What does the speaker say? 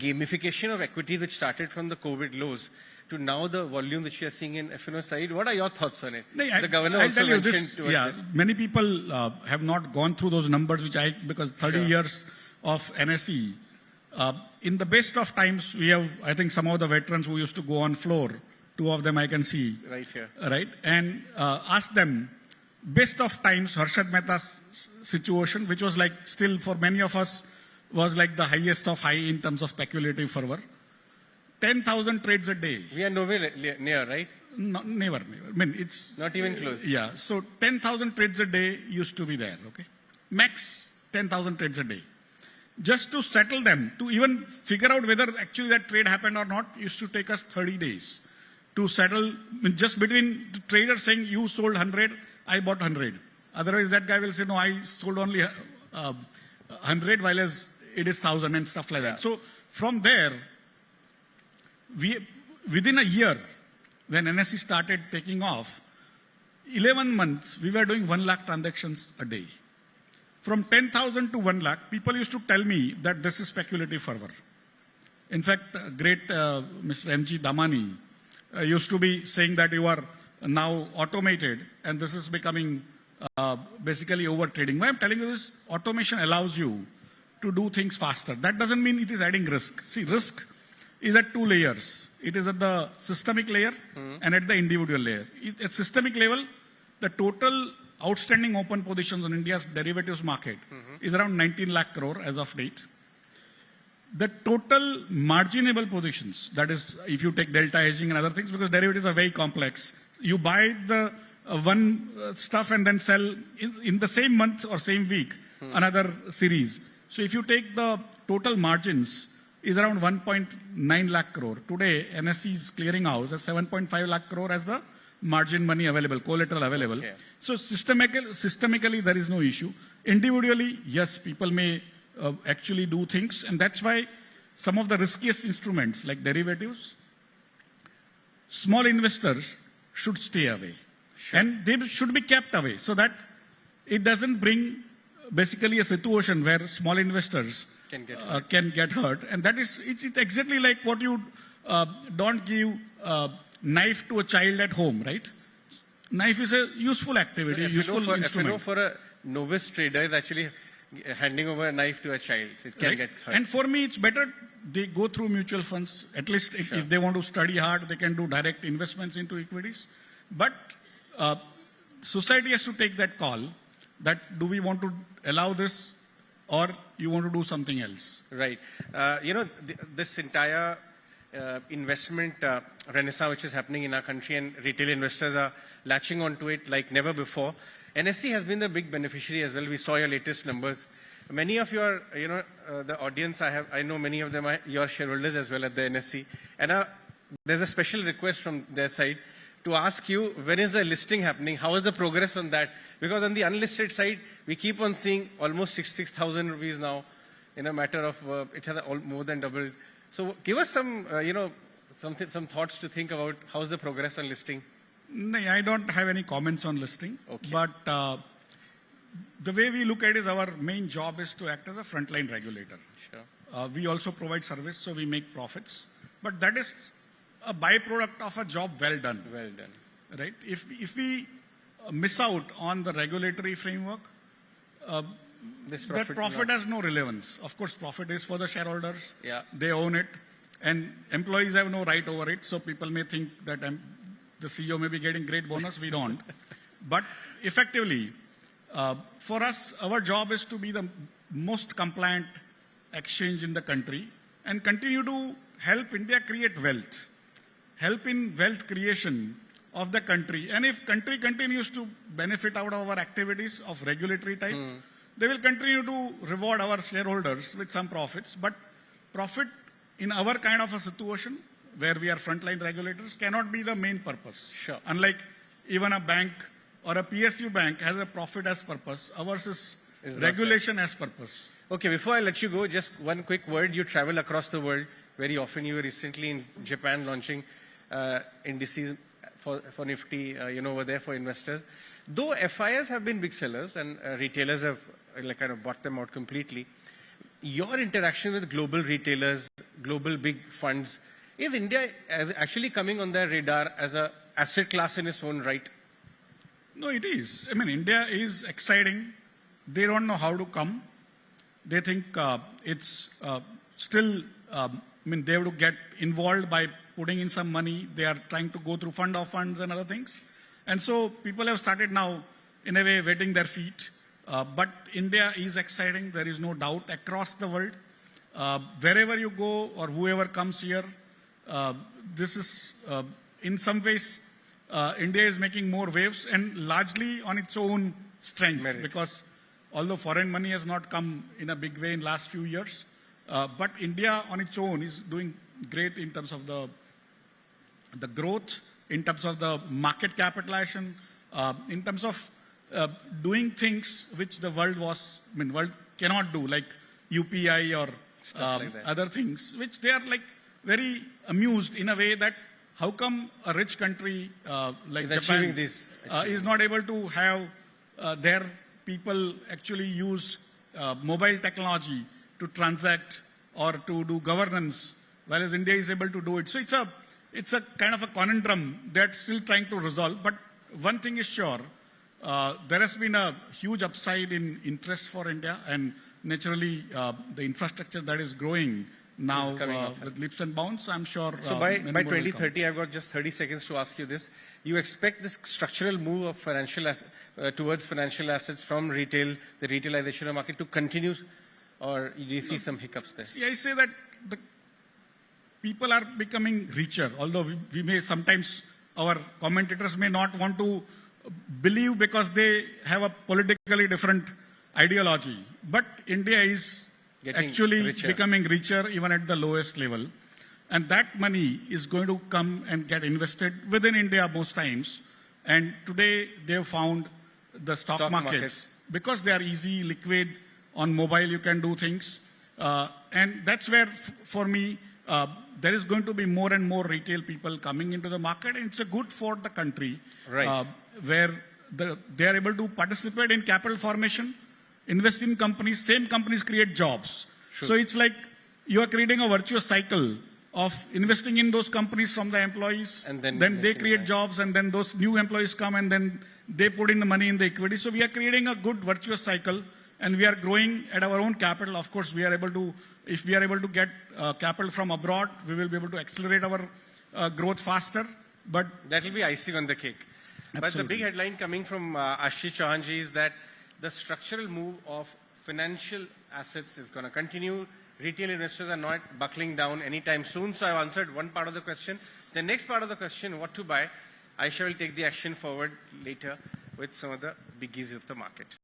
gamification of equity which started from the COVID lows to now the volume which we are seeing in F&O side. What are your thoughts on it? No, the governor I'll also tell you mentioned this, towards it. many people have not gone through those numbers, because 30 Sure. years of NSE. In the best of times, we have, I think, some of the veterans who used to go on floor, two of them I can see. Right here. Right? And ask them, best of times, Harshad Mehta's situation, which was like still for many of us, was like the highest of high in terms of speculative fervor. 10,000 trades a day. We are nowhere near, right? No, never. I mean, it's... Not even close. Yeah. So 10,000 trades a day used to be there, okay? Max 10,000 trades a day. Just to settle them, to even figure out whether actually that trade happened or not, used to take us 30 days. To settle, just between the trader saying, you sold 100, I bought 100. Otherwise, that guy will say, no, I sold only 100, while as it is 1,000 and stuff like that. So from there, within a year, when NSE started taking off, 11 months, we were doing 1 lakh transactions a day. From 10,000 to 1 lakh, people used to tell me that this is speculative fervor. In fact, great Mr. M.G. Damani used to be saying that you are now automated and this is becoming basically over trading. Why I'm telling you this, automation allows you to do things faster. That doesn't mean it is adding risk. See, risk is at 2 layers. It is at the systemic layer and at the individual layer. At systemic level, the total outstanding open positions on India's derivatives market is around 19 lakh crore as of date. The total marginable positions, that is, if you take delta hedging and other things, because derivatives are very complex, you buy the one stuff and then sell in the same month or same week another series. So if you take the total margins, is around 1.9 lakh crore. Today, NSE's clearinghouse has 7.5 lakh crore as the margin money available, collateral available. Okay. So systemically, there is no issue. Individually, yes, people may actually do things, and that's why some of the riskiest instruments like derivatives, small investors should stay away. Sure. And they should be kept away so that it doesn't bring basically a situation where small investors can get hurt. And that is, it's exactly like what you don't give knife to a child at home, right? Knife is a useful activity, so useful instrument. For a novice trader is actually handing over a knife to a child. So it can get hurt. And for me, it's better they go through mutual funds. At least if they want to study hard, they can do direct investments into equities. But society has to take that call that do we want to allow this or you want to do something else? Right. This entire investment renaissance which is happening in our country, and retail investors are latching onto it like never before. NSE has been the big beneficiary as well. We saw your latest numbers. Many of your, the audience I know many of them are your shareholders as well at the NSE. And there's a special request from their side to ask you, when is the listing happening? How is the progress on that? Because on the unlisted side, we keep on seeing almost 66,000 rupees now in a matter of, it has more than doubled. So give us some, some thoughts to think about how's the progress on listing. No, I don't have any comments on listing. Okay. But the way we look at it is our main job is to act as a frontline regulator. Sure. We also provide service, so we make profits. But that is a byproduct of a job well done. Well done. Right? If we miss out on the regulatory framework, that profit has no relevance. Of course, profit is for the shareholders. Yeah. They own it. And employees have no right over it. So people may think that the CEO may be getting great bonus. We don't. But effectively, for us, our job is to be the most compliant exchange in the country and continue to help India create wealth. Help in wealth creation of the country. And if country continues to benefit out of our activities of regulatory type, they will continue to reward our shareholders with some profits. But profit in our kind of a situation where we are frontline regulators cannot be the main purpose. Sure. Unlike even a bank or a PSU bank has a profit as purpose. Ours is regulation as purpose. Okay, before I let you go, just one quick word. You travel across the world very often. You were recently in Japan launching indices for Nifty, over there for investors. Though FIs have been big sellers and retailers have kind of bought them out completely, your interaction with global retailers, global big funds, is India actually coming on their radar as a asset class in its own right? No, it is. I mean, India is exciting. They don't know how to come. They think it's still, I mean, they have to get involved by putting in some money. They are trying to go through fund of funds and other things. And so people have started now, in a way, wetting their feet. But India is exciting. There is no doubt across the world. Wherever you go or whoever comes here, this is, in some ways, India is making more waves and largely on its own strength. Merit. Because although foreign money has not come in a big way in last few years, but India on its own is doing great in terms of the growth, in terms of the market capitalization, in terms of doing things which the world world cannot do, like UPI or Like that. other things, which they are like very amused in a way that how come a rich country like Is Japan achieving this, is not able to have their people actually use mobile technology to transact or to do governance, whereas India is able to do it. So it's a kind of a conundrum that's still trying to resolve. But one thing is sure, there has been a huge upside in interest for India, and naturally the infrastructure that is growing now Is coming up. with leaps and bounds. I'm sure. So by many more will come. 2030, I've got just 30 seconds to ask you this. You expect this structural move of towards financial assets from retail, the retailization of market to continue, or do you see some hiccups there? See, I say that the people are becoming richer, although we may sometimes, our commentators may not want to believe because they have a politically different ideology. But India is Getting actually richer. becoming richer even at the lowest level. And that money is going to come and get invested within India most times. And today they have found the stock markets because they are easy, liquid, on mobile you can do things. And that's where, for me, there is going to be more and more retail people coming into the market. And it's a good for the country, Right. where they are able to participate in capital formation, invest in companies, same companies create jobs. Sure. So it's like you are creating a virtuous cycle of investing in those companies from the employees, And then they making create money. jobs, and then those new employees come and then they put in the money in the equity. So we are creating a good virtuous cycle, and we are growing at our own capital. Of course, we are able to, if we are able to get capital from abroad, we will be able to accelerate our growth faster. But That will be icing on the cake. But the Absolutely. big headline coming from Ashish Chauhanji is that the structural move of financial assets is going to continue. Retail investors are not buckling down anytime soon. So I've answered one part of the question. The next part of the question, what to buy, Aisha will take the action forward later with some of the biggies of the market.